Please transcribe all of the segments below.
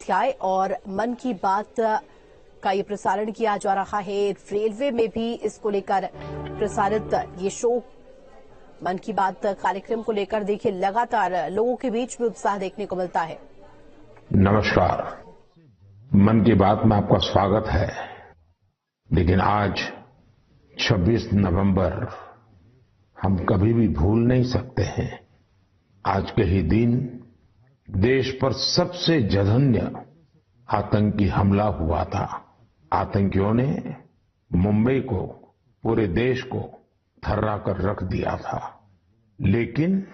अध्याय और मन की बात का ये प्रसारण किया जा रहा है। रेलवे में भी इसको लेकर प्रसारित ये शो मन की बात कार्यक्रम को लेकर देखिए लगातार लोगों के बीच में उत्साह देखने को मिलता है। नमस्कार, मन की बात में आपका स्वागत है। लेकिन आज 26 नवंबर हम कभी भी भूल नहीं सकते हैं। आज के ही दिन देश पर सबसे जघन्य आतंकी हमला हुआ था। आतंकियों ने मुंबई को, पूरे देश को थर्रा कर रख दिया था। लेकिन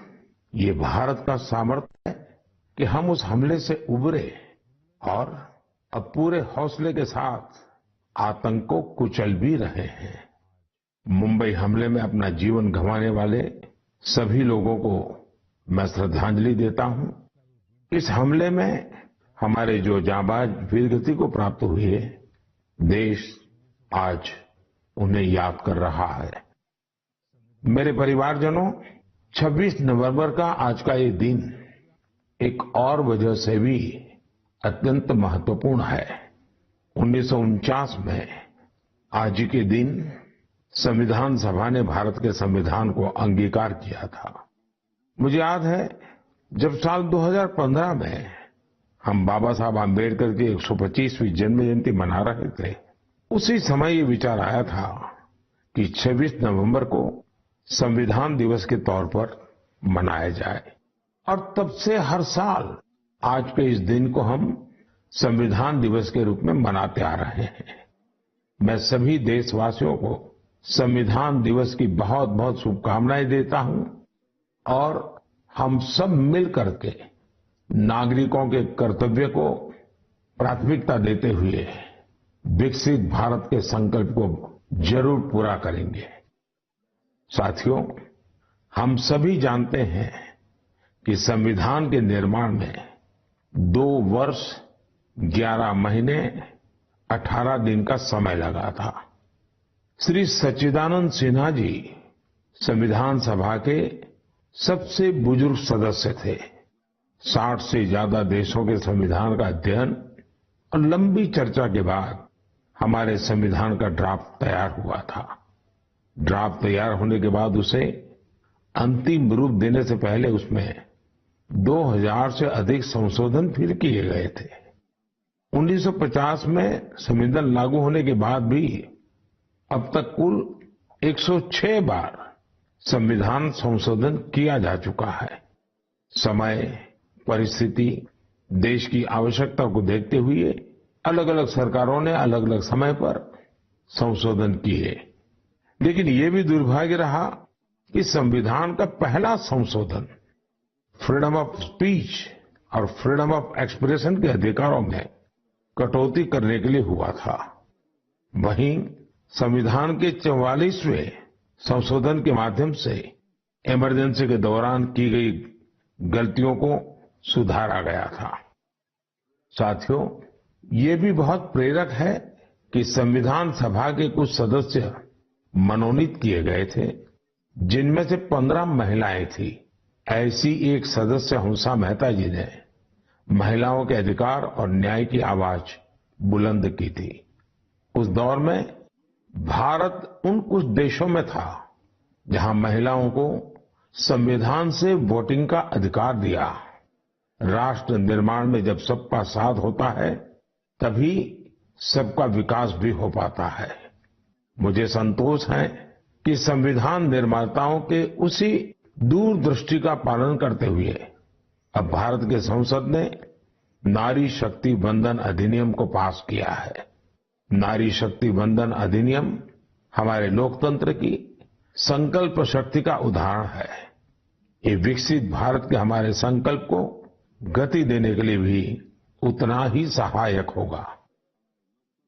ये भारत का सामर्थ्य है कि हम उस हमले से उबरे और अब पूरे हौसले के साथ आतंक को कुचल भी रहे हैं। मुंबई हमले में अपना जीवन गंवाने वाले सभी लोगों को मैं श्रद्धांजलि देता हूं। इस हमले में हमारे जो जांबाज वीरगति को प्राप्त हुए, देश आज उन्हें याद कर रहा है। मेरे परिवारजनों, 26 नवंबर का आज का ये दिन एक और वजह से भी अत्यंत महत्वपूर्ण है। 1949 में आज ही के दिन संविधान सभा ने भारत के संविधान को अंगीकार किया था। मुझे याद है जब साल 2015 में हम बाबा साहब आम्बेडकर की 125वीं जन्म जयंती मना रहे थे, उसी समय ये विचार आया था कि 26 नवंबर को संविधान दिवस के तौर पर मनाया जाए। और तब से हर साल आज के इस दिन को हम संविधान दिवस के रूप में मनाते आ रहे हैं। मैं सभी देशवासियों को संविधान दिवस की बहुत बहुत शुभकामनाएं देता हूं और हम सब मिल करके नागरिकों के कर्तव्य को प्राथमिकता देते हुए विकसित भारत के संकल्प को जरूर पूरा करेंगे। साथियों, हम सभी जानते हैं कि संविधान के निर्माण में 2 वर्ष 11 महीने 18 दिन का समय लगा था। श्री सच्चिदानंद सिन्हा जी संविधान सभा के सबसे बुजुर्ग सदस्य थे। 60 से ज्यादा देशों के संविधान का अध्ययन और लंबी चर्चा के बाद हमारे संविधान का ड्राफ्ट तैयार हुआ था। ड्राफ्ट तैयार होने के बाद उसे अंतिम रूप देने से पहले उसमें 2000 से अधिक संशोधन फिर किए गए थे। 1950 में संविधान लागू होने के बाद भी अब तक कुल 106 बार संविधान संशोधन किया जा चुका है। समय, परिस्थिति, देश की आवश्यकता को देखते हुए अलग अलग सरकारों ने अलग अलग समय पर संशोधन किए। लेकिन ये भी दुर्भाग्य रहा कि संविधान का पहला संशोधन फ्रीडम ऑफ स्पीच और फ्रीडम ऑफ एक्सप्रेशन के अधिकारों में कटौती करने के लिए हुआ था। वहीं संविधान के 44वें संशोधन के माध्यम से इमरजेंसी के दौरान की गई गलतियों को सुधारा गया था। साथियों, ये भी बहुत प्रेरक है कि संविधान सभा के कुछ सदस्य मनोनीत किए गए थे, जिनमें से 15 महिलाएं थी। ऐसी एक सदस्य हंसा मेहता जी ने महिलाओं के अधिकार और न्याय की आवाज बुलंद की थी। उस दौर में भारत उन कुछ देशों में था जहां महिलाओं को संविधान से वोटिंग का अधिकार दिया। राष्ट्र निर्माण में जब सबका साथ होता है तभी सबका विकास भी हो पाता है। मुझे संतोष है कि संविधान निर्माताओं के उसी दूरदृष्टि का पालन करते हुए अब भारत के संसद ने नारी शक्ति वंदन अधिनियम को पास किया है। नारी शक्ति वंदन अधिनियम हमारे लोकतंत्र की संकल्प शक्ति का उदाहरण है। ये विकसित भारत के हमारे संकल्प को गति देने के लिए भी उतना ही सहायक होगा।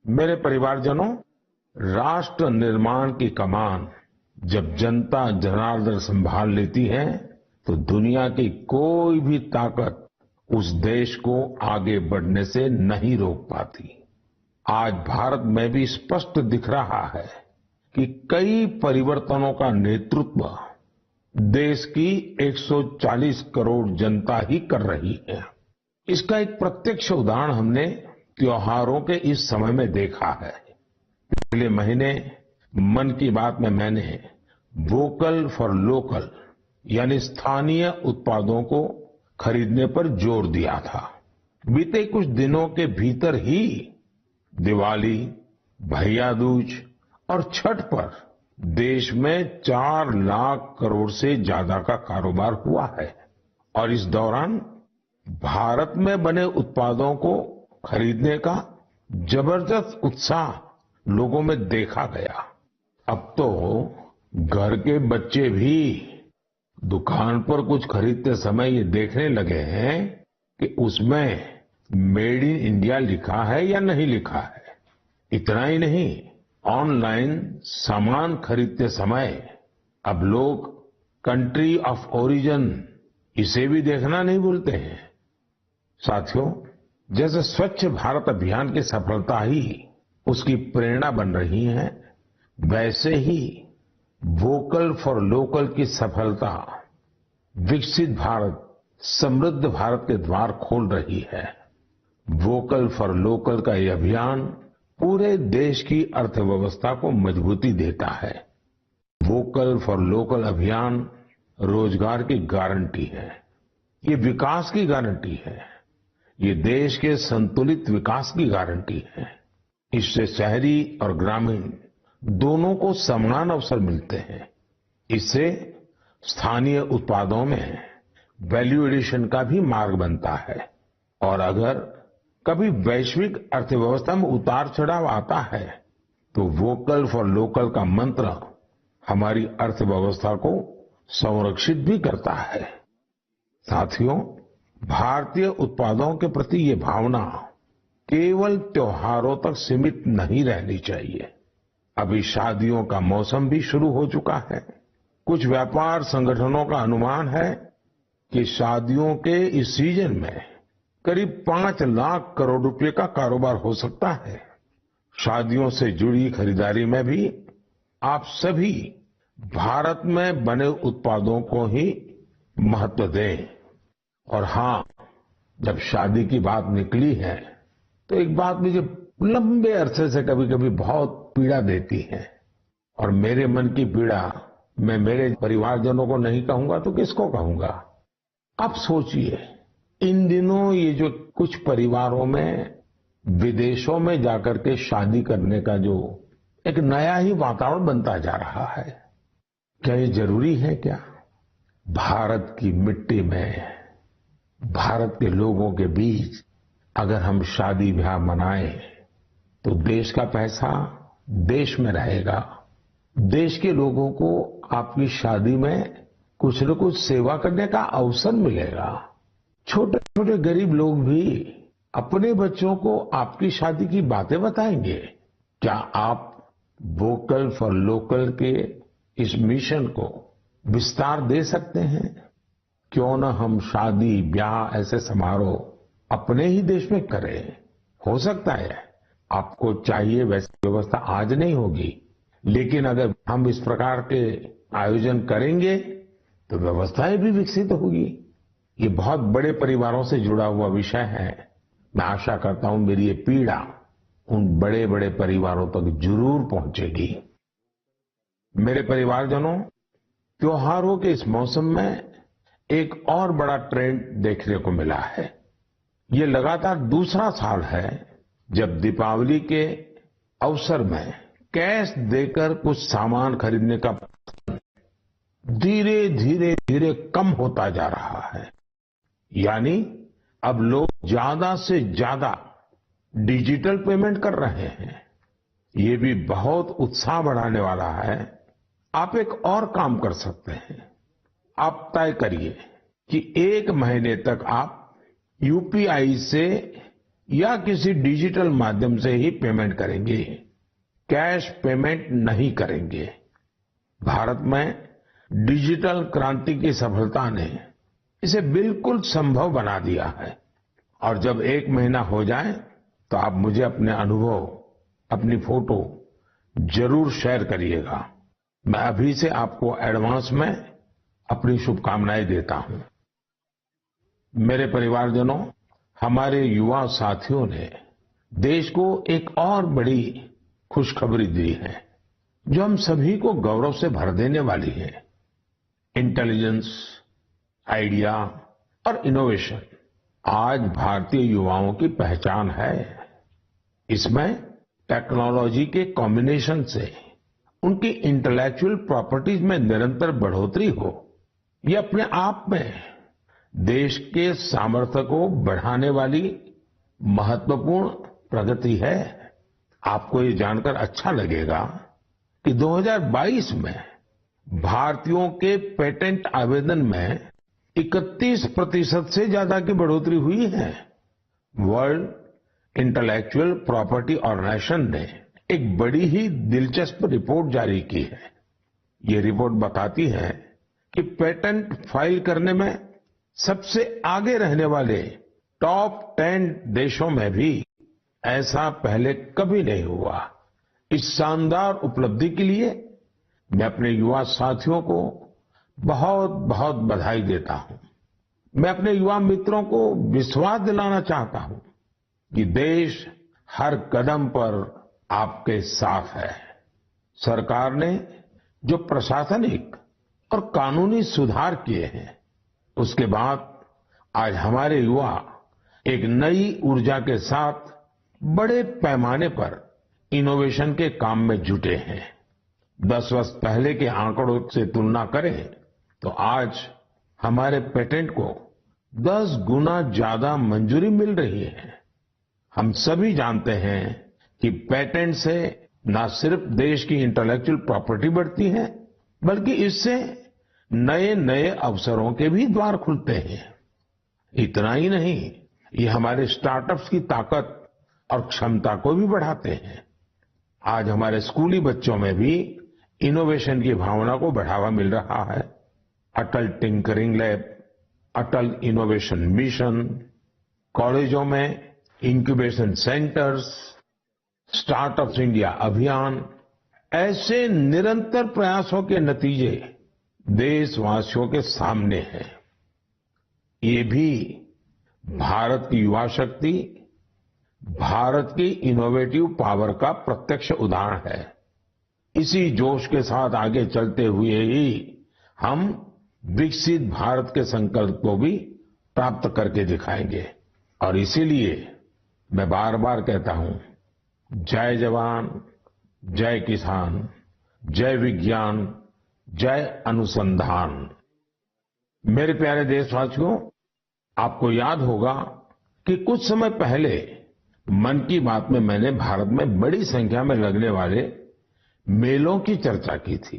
मेरे परिवारजनों, राष्ट्र निर्माण की कमान जब जनता जनार्दन संभाल लेती है तो दुनिया की कोई भी ताकत उस देश को आगे बढ़ने से नहीं रोक पाती। आज भारत में भी स्पष्ट दिख रहा है कि कई परिवर्तनों का नेतृत्व देश की 140 करोड़ जनता ही कर रही है। इसका एक प्रत्यक्ष उदाहरण हमने त्योहारों के इस समय में देखा है। पिछले महीने मन की बात में मैंने वोकल फॉर लोकल यानी स्थानीय उत्पादों को खरीदने पर जोर दिया था। बीते कुछ दिनों के भीतर ही दिवाली, भैया दूज और छठ पर देश में 4 लाख करोड़ से ज्यादा का कारोबार हुआ है और इस दौरान भारत में बने उत्पादों को खरीदने का जबरदस्त उत्साह लोगों में देखा गया। अब तो घर के बच्चे भी दुकान पर कुछ खरीदते समय ये देखने लगे हैं कि उसमें मेड इन इंडिया लिखा है या नहीं लिखा है। इतना ही नहीं, ऑनलाइन सामान खरीदते समय अब लोग कंट्री ऑफ ओरिजिन इसे भी देखना नहीं भूलते हैं। साथियों, जैसे स्वच्छ भारत अभियान की सफलता ही उसकी प्रेरणा बन रही है, वैसे ही वोकल फॉर लोकल की सफलता विकसित भारत, समृद्ध भारत के द्वार खोल रही है। वोकल फॉर लोकल का ये अभियान पूरे देश की अर्थव्यवस्था को मजबूती देता है। वोकल फॉर लोकल अभियान रोजगार की गारंटी है, ये विकास की गारंटी है, ये देश के संतुलित विकास की गारंटी है। इससे शहरी और ग्रामीण दोनों को समान अवसर मिलते हैं। इससे स्थानीय उत्पादों में वैल्यू एडिशन का भी मार्ग बनता है और अगर कभी वैश्विक अर्थव्यवस्था में उतार चढ़ाव आता है तो वोकल फॉर लोकल का मंत्र हमारी अर्थव्यवस्था को संरक्षित भी करता है। साथियों, भारतीय उत्पादों के प्रति ये भावना केवल त्योहारों तक सीमित नहीं रहनी चाहिए। अभी शादियों का मौसम भी शुरू हो चुका है। कुछ व्यापार संगठनों का अनुमान है कि शादियों के इस सीजन में करीब 5 लाख करोड़ रुपए का कारोबार हो सकता है। शादियों से जुड़ी खरीदारी में भी आप सभी भारत में बने उत्पादों को ही महत्व दें। और हाँ, जब शादी की बात निकली है तो एक बात मुझे लंबे अरसे से कभी कभी बहुत पीड़ा देती है और मेरे मन की पीड़ा मैं मेरे परिवारजनों को नहीं कहूंगा तो किसको कहूंगा। आप सोचिए, इन दिनों ये जो कुछ परिवारों में विदेशों में जाकर के शादी करने का जो एक नया ही वातावरण बनता जा रहा है, क्या ये जरूरी है क्या? भारत की मिट्टी में, भारत के लोगों के बीच अगर हम शादी ब्याह मनाएं तो देश का पैसा देश में रहेगा। देश के लोगों को आपकी शादी में कुछ न कुछ सेवा करने का अवसर मिलेगा। छोटे छोटे गरीब लोग भी अपने बच्चों को आपकी शादी की बातें बताएंगे। क्या आप वोकल फॉर लोकल के इस मिशन को विस्तार दे सकते हैं? क्यों न हम शादी ब्याह ऐसे समारोह अपने ही देश में करें। हो सकता है आपको चाहिए वैसी व्यवस्था आज नहीं होगी, लेकिन अगर हम इस प्रकार के आयोजन करेंगे तो व्यवस्थाएं भी विकसित होगी। ये बहुत बड़े परिवारों से जुड़ा हुआ विषय है। मैं आशा करता हूं मेरी ये पीड़ा उन बड़े बड़े परिवारों तक जरूर पहुंचेगी। मेरे परिवारजनों, त्योहारों के इस मौसम में एक और बड़ा ट्रेंड देखने को मिला है। ये लगातार दूसरा साल है जब दीपावली के अवसर में कैश देकर कुछ सामान खरीदने का धीरे धीरे कम होता जा रहा है। यानी अब लोग ज्यादा से ज्यादा डिजिटल पेमेंट कर रहे हैं। ये भी बहुत उत्साह बढ़ाने वाला है। आप एक और काम कर सकते हैं। आप तय करिए कि 1 महीने तक आप यूपीआई से या किसी डिजिटल माध्यम से ही पेमेंट करेंगे, कैश पेमेंट नहीं करेंगे। भारत में डिजिटल क्रांति की सफलता ने इसे बिल्कुल संभव बना दिया है। और जब 1 महीना हो जाए तो आप मुझे अपने अनुभव, अपनी फोटो जरूर शेयर करिएगा। मैं अभी से आपको एडवांस में अपनी शुभकामनाएं देता हूं। मेरे परिवारजनों, हमारे युवा साथियों ने देश को एक और बड़ी खुशखबरी दी है जो हम सभी को गौरव से भर देने वाली है। इंटेलिजेंस, आइडिया और इनोवेशन आज भारतीय युवाओं की पहचान है। इसमें टेक्नोलॉजी के कॉम्बिनेशन से उनकी इंटेलेक्चुअल प्रॉपर्टीज में निरंतर बढ़ोतरी हो, ये अपने आप में देश के सामर्थ्य को बढ़ाने वाली महत्वपूर्ण प्रगति है। आपको ये जानकर अच्छा लगेगा कि 2022 में भारतीयों के पेटेंट आवेदन में 31% से ज्यादा की बढ़ोतरी हुई है। वर्ल्ड इंटेलेक्चुअल प्रॉपर्टी ऑर्गेनाइजेशन ने एक बड़ी ही दिलचस्प रिपोर्ट जारी की है। ये रिपोर्ट बताती है कि पेटेंट फाइल करने में सबसे आगे रहने वाले टॉप 10 देशों में भी ऐसा पहले कभी नहीं हुआ। इस शानदार उपलब्धि के लिए मैं अपने युवा साथियों को बहुत बहुत बधाई देता हूं। मैं अपने युवा मित्रों को विश्वास दिलाना चाहता हूं कि देश हर कदम पर आपके साथ है। सरकार ने जो प्रशासनिक और कानूनी सुधार किए हैं, उसके बाद आज हमारे युवा एक नई ऊर्जा के साथ बड़े पैमाने पर इनोवेशन के काम में जुटे हैं। 10 वर्ष पहले के आंकड़ों से तुलना करें तो आज हमारे पेटेंट को 10 गुना ज्यादा मंजूरी मिल रही है। हम सभी जानते हैं कि पेटेंट से न सिर्फ देश की इंटेलेक्चुअल प्रॉपर्टी बढ़ती है, बल्कि इससे नए नए अवसरों के भी द्वार खुलते हैं। इतना ही नहीं, ये हमारे स्टार्टअप्स की ताकत और क्षमता को भी बढ़ाते हैं। आज हमारे स्कूली बच्चों में भी इनोवेशन की भावना को बढ़ावा मिल रहा है। अटल टिंकरिंग लैब, अटल इनोवेशन मिशन, कॉलेजों में इंक्यूबेशन सेंटर्स, स्टार्टअप्स इंडिया अभियान, ऐसे निरंतर प्रयासों के नतीजे देशवासियों के सामने हैं। ये भी भारत की युवा शक्ति, भारत की इनोवेटिव पावर का प्रत्यक्ष उदाहरण है। इसी जोश के साथ आगे चलते हुए ही हम विकसित भारत के संकल्प को भी प्राप्त करके दिखाएंगे। और इसीलिए मैं बार बार कहता हूं, जय जवान, जय किसान, जय विज्ञान, जय अनुसंधान। मेरे प्यारे देशवासियों, आपको याद होगा कि कुछ समय पहले मन की बात में मैंने भारत में बड़ी संख्या में लगने वाले मेलों की चर्चा की थी।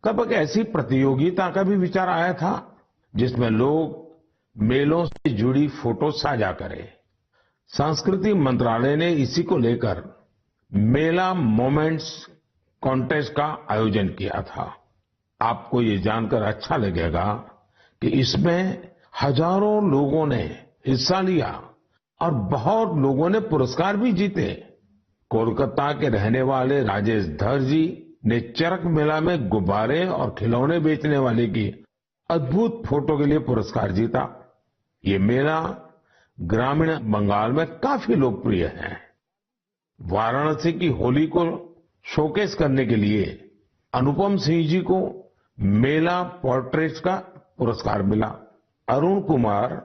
तब एक ऐसी प्रतियोगिता का भी विचार आया था जिसमें लोग मेलों से जुड़ी फोटो साझा करें। संस्कृति मंत्रालय ने इसी को लेकर मेला मोमेंट्स कॉन्टेस्ट का आयोजन किया था। आपको ये जानकर अच्छा लगेगा कि इसमें हजारों लोगों ने हिस्सा लिया और बहुत लोगों ने पुरस्कार भी जीते। कोलकाता के रहने वाले राजेश धर जी ने चरक मेला में गुब्बारे और खिलौने बेचने वाले की अद्भुत फोटो के लिए पुरस्कार जीता। ये मेला ग्रामीण बंगाल में काफी लोकप्रिय है। वाराणसी की होली को शोकेस करने के लिए अनुपम सिंह जी को मेला पोर्ट्रेट्स का पुरस्कार मिला। अरुण कुमार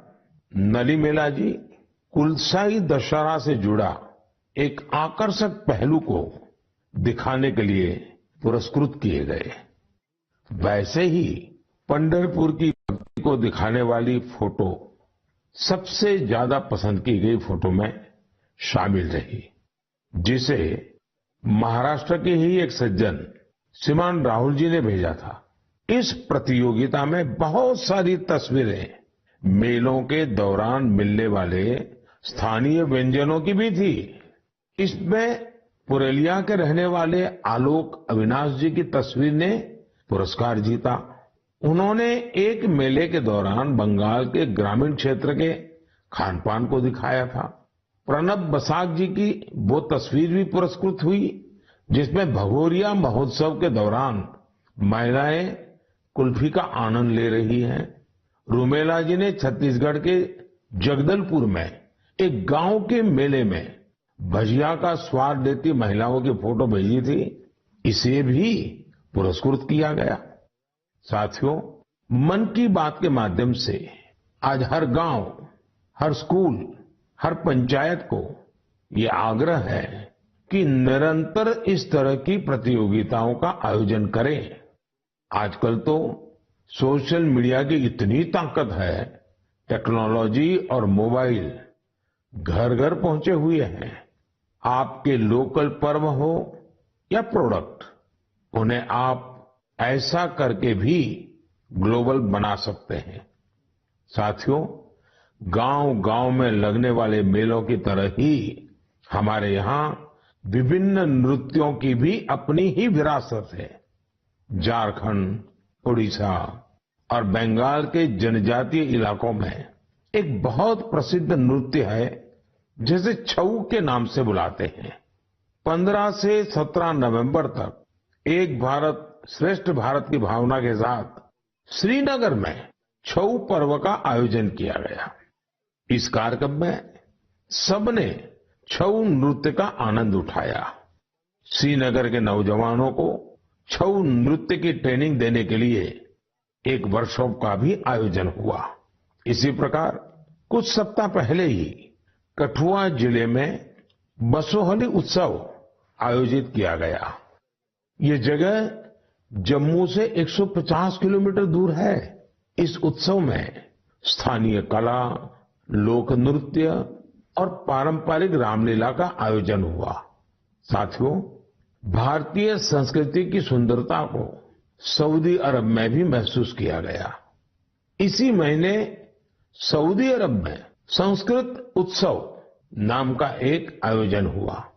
नलीमेला जी कुलसाई दशहरा से जुड़ा एक आकर्षक पहलू को दिखाने के लिए पुरस्कृत किए गए। वैसे ही पंढरपुर की भक्ति को दिखाने वाली फोटो सबसे ज्यादा पसंद की गई फोटो में शामिल रही, जिसे महाराष्ट्र के ही एक सज्जन श्रीमान राहुल जी ने भेजा था। इस प्रतियोगिता में बहुत सारी तस्वीरें मेलों के दौरान मिलने वाले स्थानीय व्यंजनों की भी थी। इसमें पुरुलिया के रहने वाले आलोक अविनाश जी की तस्वीर ने पुरस्कार जीता। उन्होंने एक मेले के दौरान बंगाल के ग्रामीण क्षेत्र के खान पान को दिखाया था। प्रणब बसाक जी की वो तस्वीर भी पुरस्कृत हुई जिसमें भगोरिया महोत्सव के दौरान महिलाएं कुल्फी का आनंद ले रही हैं। रूमेला जी ने छत्तीसगढ़ के जगदलपुर में एक गांव के मेले में भजिया का स्वाद देती महिलाओं की फोटो भेजी थी, इसे भी पुरस्कृत किया गया। साथियों, मन की बात के माध्यम से आज हर गांव, हर स्कूल, हर पंचायत को ये आग्रह है कि निरंतर इस तरह की प्रतियोगिताओं का आयोजन करें। आजकल तो सोशल मीडिया की इतनी ताकत है, टेक्नोलॉजी और मोबाइल घर घर पहुंचे हुए हैं। आपके लोकल पर्व हो या प्रोडक्ट, उन्हें आप ऐसा करके भी ग्लोबल बना सकते हैं। साथियों, गांव-गांव में लगने वाले मेलों की तरह ही हमारे यहाँ विभिन्न नृत्यों की भी अपनी ही विरासत है। झारखंड, उड़ीसा और बंगाल के जनजातीय इलाकों में एक बहुत प्रसिद्ध नृत्य है जिसे छऊ के नाम से बुलाते हैं। 15 से 17 नवंबर तक एक भारत श्रेष्ठ भारत की भावना के साथ श्रीनगर में छऊ पर्व का आयोजन किया गया। इस कार्यक्रम में सबने छऊ नृत्य का आनंद उठाया। श्रीनगर के नौजवानों को छऊ नृत्य की ट्रेनिंग देने के लिए एक वर्कशॉप का भी आयोजन हुआ। इसी प्रकार कुछ सप्ताह पहले ही कठुआ जिले में बसोहली उत्सव आयोजित किया गया। ये जगह जम्मू से 150 किलोमीटर दूर है। इस उत्सव में स्थानीय कला, लोक नृत्य और पारंपरिक रामलीला का आयोजन हुआ। साथियों, भारतीय संस्कृति की सुंदरता को सऊदी अरब में भी महसूस किया गया। इसी महीने सऊदी अरब में संस्कृत उत्सव नाम का एक आयोजन हुआ।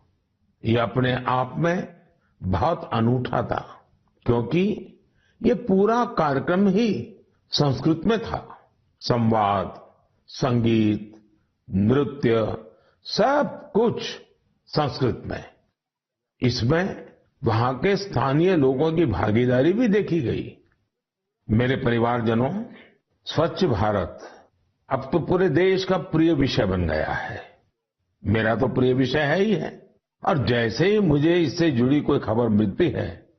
यह अपने आप में बहुत अनूठा था, क्योंकि ये पूरा कार्यक्रम ही संस्कृत में था। संवाद, संगीत, नृत्य, सब कुछ संस्कृत में। इसमें वहां के स्थानीय लोगों की भागीदारी भी देखी गई। मेरे परिवारजनों, स्वच्छ भारत अब तो पूरे देश का प्रिय विषय बन गया है। मेरा तो प्रिय विषय है ही है, और जैसे ही मुझे इससे जुड़ी कोई खबर मिलती है,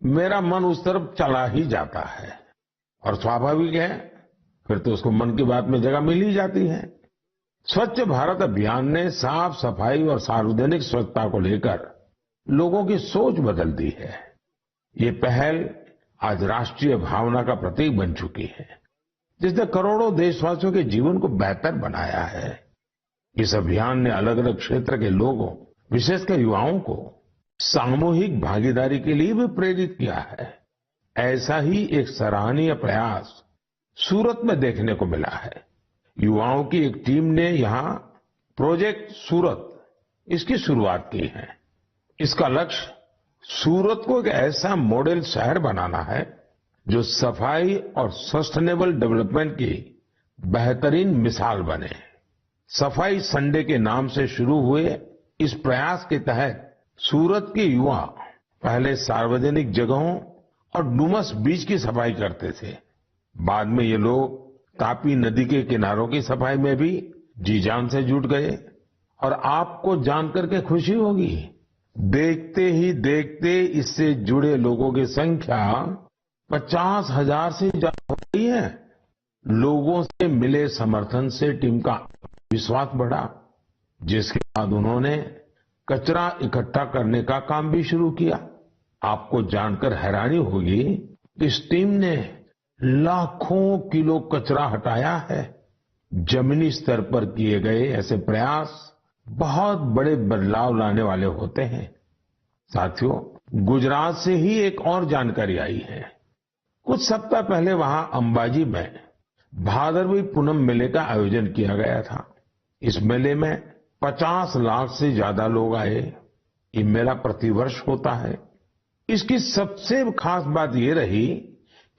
मेरा मन उस तरफ चला ही जाता है। और स्वाभाविक है, फिर तो उसको मन की बात में जगह मिल ही जाती है। स्वच्छ भारत अभियान ने साफ सफाई और सार्वजनिक स्वच्छता को लेकर लोगों की सोच बदल दी है। ये पहल आज राष्ट्रीय भावना का प्रतीक बन चुकी है, जिसने करोड़ों देशवासियों के जीवन को बेहतर बनाया है। इस अभियान ने अलग अलग क्षेत्र के लोगों, विशेषकर युवाओं को सामूहिक भागीदारी के लिए भी प्रेरित किया है। ऐसा ही एक सराहनीय प्रयास सूरत में देखने को मिला है। युवाओं की एक टीम ने यहाँ प्रोजेक्ट सूरत, इसकी शुरुआत की है। इसका लक्ष्य सूरत को एक ऐसा मॉडल शहर बनाना है जो सफाई और सस्टेनेबल डेवलपमेंट की बेहतरीन मिसाल बने। सफाई संडे के नाम से शुरू हुए इस प्रयास के तहत सूरत के युवा पहले सार्वजनिक जगहों और डुमस बीच की सफाई करते थे। बाद में ये लोग तापी नदी के किनारों की सफाई में भी जी जान से जुट गए। और आपको जानकर के खुशी होगी, देखते ही देखते इससे जुड़े लोगों की संख्या 50,000 से ज्यादा हो गई है। लोगों से मिले समर्थन से टीम का विश्वास बढ़ा, जिसके बाद उन्होंने कचरा इकट्ठा करने का काम भी शुरू किया। आपको जानकर हैरानी होगी, इस टीम ने लाखों किलो कचरा हटाया है। जमीनी स्तर पर किए गए ऐसे प्रयास बहुत बड़े बदलाव लाने वाले होते हैं। साथियों, गुजरात से ही एक और जानकारी आई है। कुछ सप्ताह पहले वहां अंबाजी में भादरवी पूनम मेले का आयोजन किया गया था। इस मेले में 50 लाख से ज्यादा लोग आए। ये मेला प्रतिवर्ष होता है। इसकी सबसे खास बात ये रही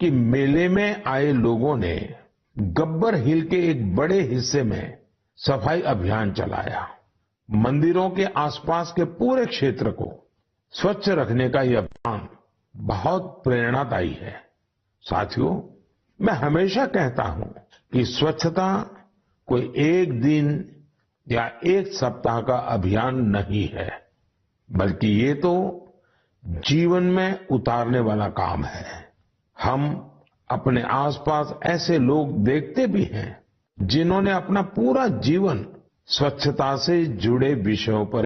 कि मेले में आए लोगों ने गब्बर हिल के एक बड़े हिस्से में सफाई अभियान चलाया। मंदिरों के आसपास के पूरे क्षेत्र को स्वच्छ रखने का यह अभियान बहुत प्रेरणादायी है। साथियों, मैं हमेशा कहता हूं कि स्वच्छता कोई एक दिन या एक सप्ताह का अभियान नहीं है, बल्कि ये तो जीवन में उतारने वाला काम है। हम अपने आसपास ऐसे लोग देखते भी हैं जिन्होंने अपना पूरा जीवन स्वच्छता से जुड़े विषयों पर